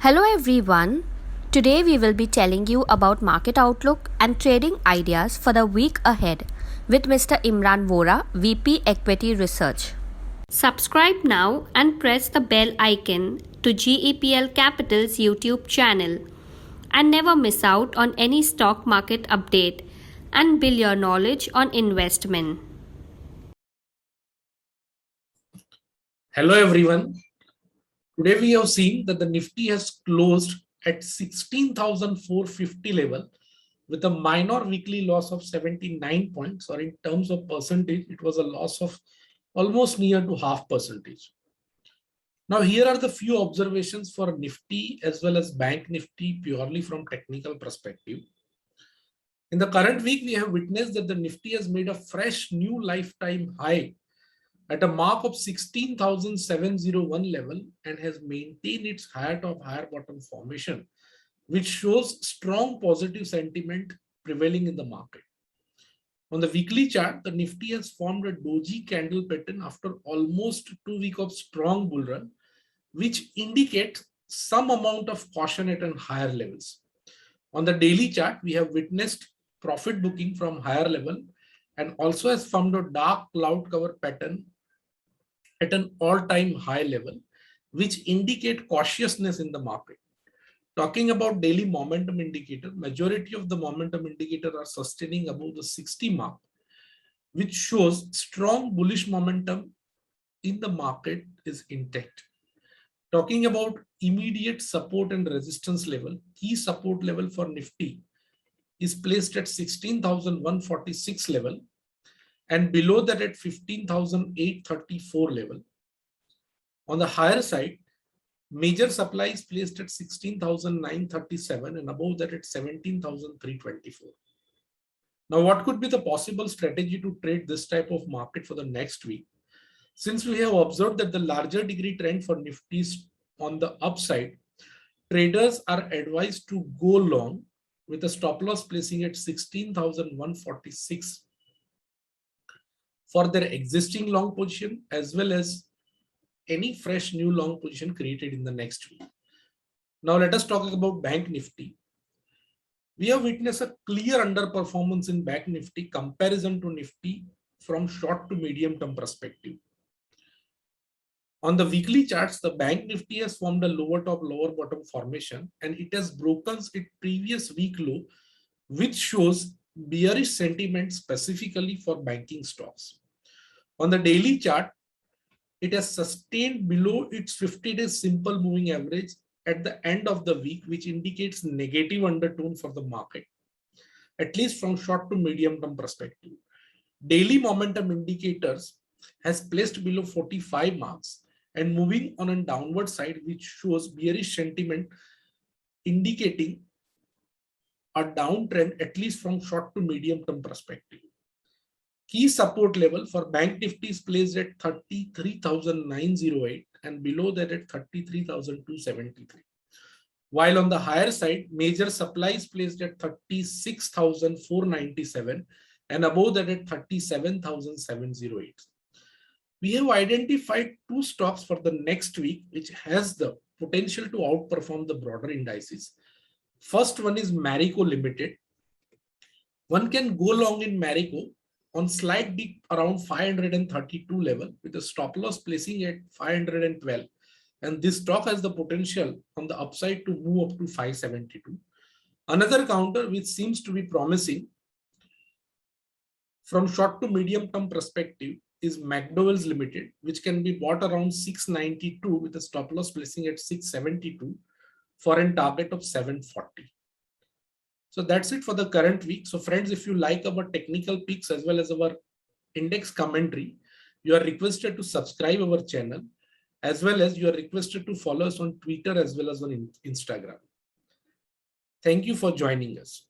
Hello everyone. Today we will be telling you about market outlook and trading ideas for the week ahead with Mr. Imran Vora, VP Equity Research. Subscribe now and press the bell icon to GEPL Capital's YouTube channel and never miss out on any stock market update and build your knowledge on investment. Hello everyone. Today we have seen that the Nifty has closed at 16,450 level with a minor weekly loss of 79 points, or in terms of percentage, it was a loss of almost near to half percentage. Now here are the few observations for Nifty as well as Bank Nifty purely from technical perspective. In the current week, we have witnessed that the Nifty has made a fresh new lifetime high at a mark of 16,701 level and has maintained its higher top, higher bottom formation, which shows strong positive sentiment prevailing in the market. On the weekly chart, the Nifty has formed a doji candle pattern after almost 2 weeks of strong bull run, which indicates some amount of caution at higher levels. On the daily chart, we have witnessed profit booking from higher level and also has formed a dark cloud cover pattern at an all-time high level, which indicate cautiousness in the market. Talking about daily momentum indicator, majority of the momentum indicator are sustaining above the 60 mark, which shows strong bullish momentum in the market is intact. Talking about immediate support and resistance level, key support level for Nifty is placed at 16,146 level and below that at 15,834 level. On the higher side, major supply is placed at 16,937 and above that at 17,324. Now, what could be the possible strategy to trade this type of market for the next week? Since we have observed that the larger degree trend for Nifty is on the upside, traders are advised to go long with a stop loss placing at 16,146 for their existing long position as well as any fresh new long position created in the next week. Now let us talk about Bank Nifty. We have witnessed a clear underperformance in Bank Nifty comparison to Nifty from short to medium term perspective. On the weekly charts, the Bank Nifty has formed a lower top, lower bottom formation and it has broken its previous week low, which shows bearish sentiment specifically for banking stocks. On the daily chart, it has sustained below its 50-day simple moving average at the end of the week, which indicates negative undertone for the market, at least from short to medium term perspective. Daily momentum indicators has placed below 45 marks and moving on a downward side, which shows bearish sentiment indicating a downtrend, at least from short to medium term perspective. Key support level for Bank Nifty is placed at 33,908 and below that at 33,273. While on the higher side, major supply is placed at 36,497 and above that at 37,708. We have identified two stocks for the next week, which has the potential to outperform the broader indices. First one is Marico Limited. One can go long in Marico on slight dip around 532 level with a stop loss placing at 512. And this stock has the potential on the upside to move up to 572. Another counter which seems to be promising from short to medium term perspective is McDowell's Limited, which can be bought around 692 with a stop loss placing at 672 for a target of 740. So that's it for the current week. So friends, if you like our technical picks as well as our index commentary, you are requested to subscribe our channel, as well as you are requested to follow us on Twitter as well as on Instagram. Thank you for joining us.